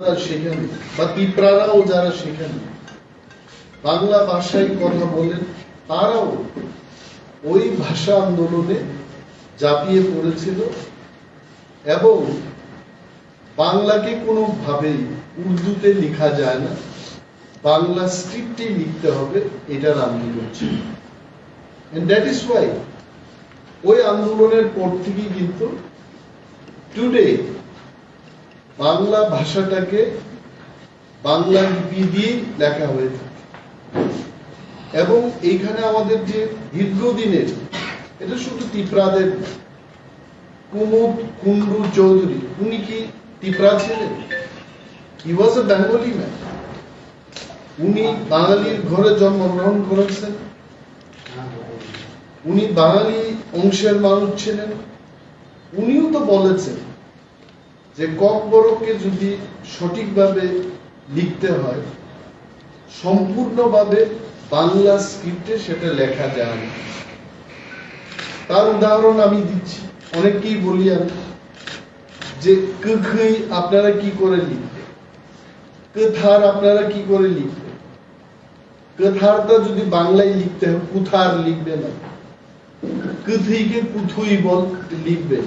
সেখানে বা পিঁপড়ারাও যারা সেখানে বাংলা ভাষায় কথা বলেন, তারাও ওই ভাষা আন্দোলনে ঝাঁপিয়ে পড়েছিল এবং বাংলাকে কোনোভাবেই উর্দুতে লেখা যায় না, বাংলা স্ক্রিপ্টেই লিখতে হবে, এটার আন্দোলন ছিল। এন্ড দ্যাট ইজ ওয়াই ওই আন্দোলনের পর থেকে কিন্তু টুডে বাংলা ভাষাটাকে বাংলা লিপি দিয়ে লেখা হয়ে থাকে। এবং এইখানে আমাদের যে দীর্ঘদিনের, এটা শুধু তিপ্রাদের, কুমুদ কুন্ডু চৌধুরী, উনি কি তিপ্রা ছিলেন? হি ওয়াজ এ বেঙ্গলি ম্যান। উনি বাঙালির ঘরে জন্মগ্রহণ করেছেন, উনি বাঙালি অংশের মানুষ ছিলেন। উনিও তো বলেছেন যে kokborokকে যদি সঠিকভাবে লিখতে হয়, সম্পূর্ণভাবে বাংলা স্ক্রিপ্টে সেটা লেখা যায় না। তার উদাহরণ আমি দিচ্ছি, অনেককেই বলি আমি যে কখই আপনারা কি করে লিখবেন, কথার আপনারা কি করে লিখবেন। কথারটা যদি বাংলায় লিখতে হয়, কুথার লিখবে না, কথিকে কুথুই বল লিখবেন,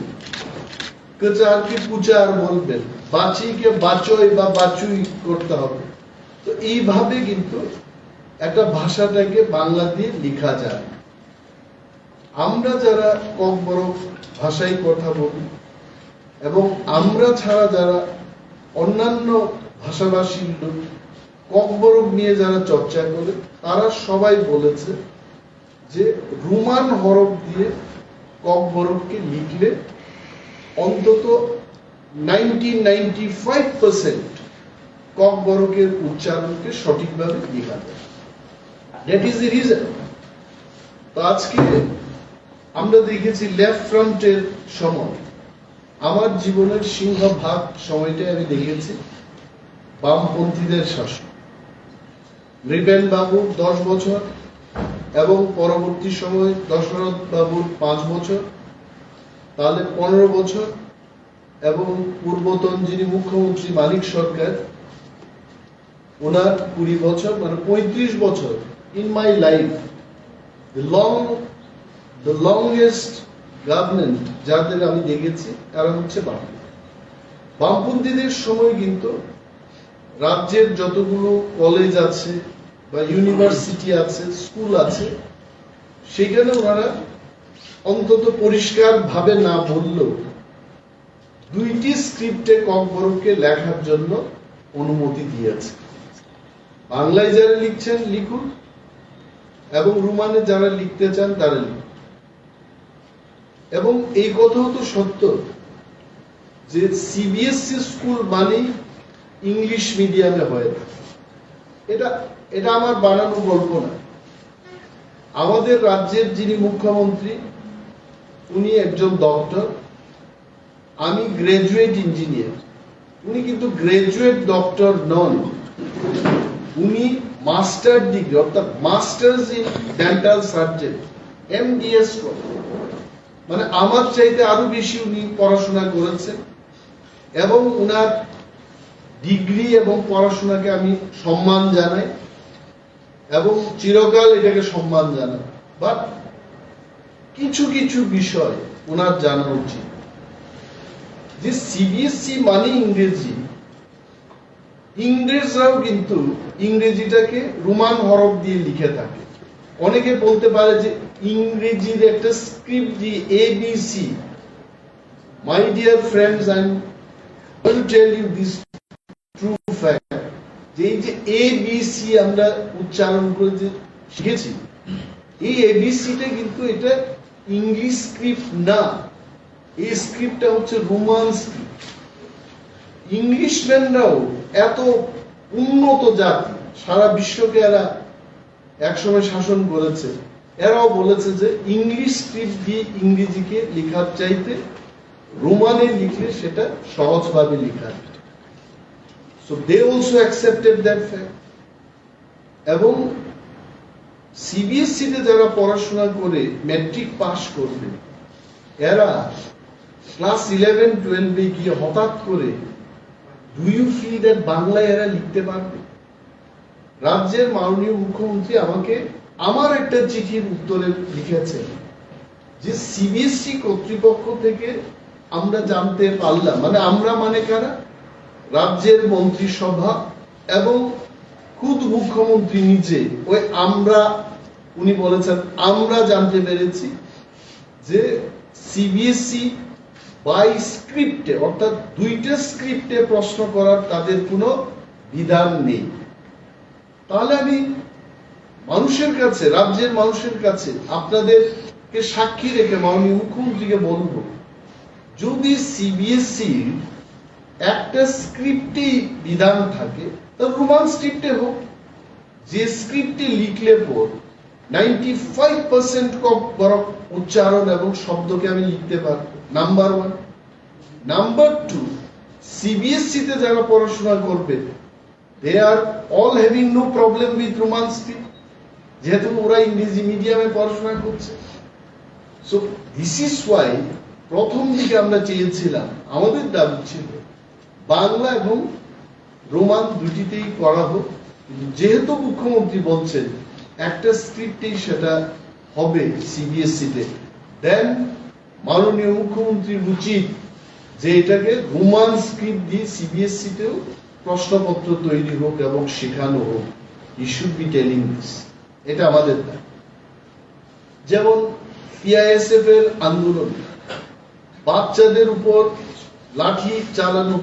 কচারকে কুচার বলবেন, বাচিকে বাচই বা বাচুই করতে হবে। তো এইভাবে কিন্তু একটা ভাষাটাকে বাংলা দিয়ে লেখা যায়। আমরা যারা kokborok ভাষায় কথা বলি এবং আমরা ছাড়া যারা অন্যান্য ভাষাভাষীর লোক kokborok নিয়ে যারা চর্চা করে, তারা সবাই বলেছে যে রোমান হরফ দিয়ে kokborokকে লিখলে অন্তত 95% kokborokের উচ্চারণকে সঠিকভাবে লেখা যায়। That is the reason. তো আজকে আমরা দেখেছি লেফট ফ্রন্টের সময়, আমার জীবনের সিংহভাগ সময়টা আমি দেখেছি বামপন্থীদের শাসন। নৃপেন বাবুর 10 বছর এবং পরবর্তী সময় দশরথ বাবুর 5 বছর, তাহলে 15 বছর, এবং পূর্বতন যিনি মুখ্যমন্ত্রী মানিক সরকার, ওনার 20 বছর, মানে 35 বছর। In my life the longest government যাদের আমি দেখেছি তারা হচ্ছে বামপন্থীদের সময়। কিন্তু রাজ্যের যতগুলো কলেজ আছে বা ইউনিভার্সিটি আছে, স্কুল আছে, সেখানে ওনারা অন্তত পরিষ্কার ভাবে না বললেও 2টি স্ক্রিপ্টে kokborokকে লেখার জন্য অনুমতি দিয়েছে। বাংলায় যারা লিখছেন লিখুন, এবং রোমানে যারা লিখতে চান তারা লিখুন। এবং এই কথাও তো সত্য যে সিবিএসসি স্কুল মানেই ইংলিশ মিডিয়ামে হয়ে থাকে। এটা আমার বানানো গল্প না। আমাদের রাজ্যের যিনি মুখ্যমন্ত্রী, উনি একজন ডক্টর, আমি গ্রাজুয়েট ইঞ্জিনিয়ার। উনি কিন্তু গ্রাজুয়েট ডক্টর নন, উনি মাস্টার ডিগ্রি অর্থাৎ masters in dental surgeon, MDS, মানে আমার চাইতে আরো বেশি উনি পড়াশোনা করেছেন। এবং উনার ডিগ্রি এবং পড়াশোনাকে আমি সম্মান জানাই এবং চিরকাল এটাকে সম্মান জানাই। বাট কিছু কিছু বিষয় ওনার জানা উচিত যে সিবিএসসি মানে ইংরেজি, ইংরেজরাও কিন্তু ইংরেজিটাকে রোমান হরফ দিয়ে লিখে থাকে। অনেকে বলতে পারে যে ইংরেজির একটা স্ক্রিপ্ট দিয়ে ABC। My dear friends, I will tell you this true fact, যে এই যে ABC আমরা উচ্চারণ করে যে শিখেছি, এই ABCটা কিন্তু এটা ইংলিশ স্ক্রিপ্ট না, এই স্ক্রিপ্টটা হচ্ছে রোমান স্ক্রিপ্ট। ইংলিশম্যানরাও এত উন্নত জাতি, সারা বিশ্বকে এরা একসময় শাসন করেছে, এরাও বলেছে যে ইংলিশ স্ক্রিপ্ট দিয়ে ইংরেজিকে লেখার চাইতে রোমানে লিখলে সেটা সহজভাবে লেখা যায়। So they also accepted that fact. এবং সিবিএসসি তে যারা পড়াশোনা করে ম্যাট্রিক পাস করবে, এরা ক্লাস 11-12 গিয়ে হঠাৎ করে ডু ইউ ফিল দ্যাট বাংলায় এরা লিখতে পারবে? রাজ্যের মাননীয় মুখ্যমন্ত্রী আমাকে আমার একটা চিঠির উত্তরে লিখেছেন যে সিবিএসই কর্তৃপক্ষ থেকে আমরা জানতে পারলাম, মানে আমরা মানে কারা, রাজ্যের মন্ত্রিসভা এবং খুদ মুখ্যমন্ত্রী নিজে, ওই আমরা, উনি বলেছেন আমরা জানতে পেরেছি যে সিবিএসই বাই স্ক্রিপ্টে, অর্থাৎ দুইটা স্ক্রিপ্টে প্রশ্ন করার তাদের কোনো বিধান নেই। তাহলে আমি মানুষের কাছে, রাজ্যের মানুষের কাছে আপনাদেরকে সাক্ষী রেখে মাননীয় মুখ্যমন্ত্রীকে বলবো, যদি সিবিএসই একটা স্ক্রিপ্টেই বিধান থাকে তার রোমান স্ক্রিপ্টে হোক, যে স্ক্রিপ্টে লিখলে পর 95% kokborok উচ্চারণ এবং শব্দকে আমি লিখতে পারবো, নাম্বার 1। নাম্বার 2, সিবিএসই তে যারা পড়াশোনা করবে they are all having no problem with roman script, যেহেতু ওরা ইংরেজি মিডিয়ামে পড়াশোনা করছে। সো দিস ইজ ওয়াই প্রথম দিকে আমরা চেয়েছিলাম, আমাদের দাবি ছিল বাংলা এবং রোমান দুটিতেই করা হোক, যেহেতু মুখ্যমন্ত্রী বলছেন একটা স্ক্রিপ্টেই সেটা হবে সিবিএসই তে, দেন মাননীয় মুখ্যমন্ত্রীর উচিত যে এটাকে রোমান স্ক্রিপ্ট দিয়ে সিবিএসই তেও প্রশ্নপত্র তৈরি হোক এবং শেখানো হোক। ই শুড বি টেলিং দিস, এটা আমাদের দাবি। যেমন সিআইএসএফ এর আন্দোলন, বাচ্চাদের উপর লাঠি চালানো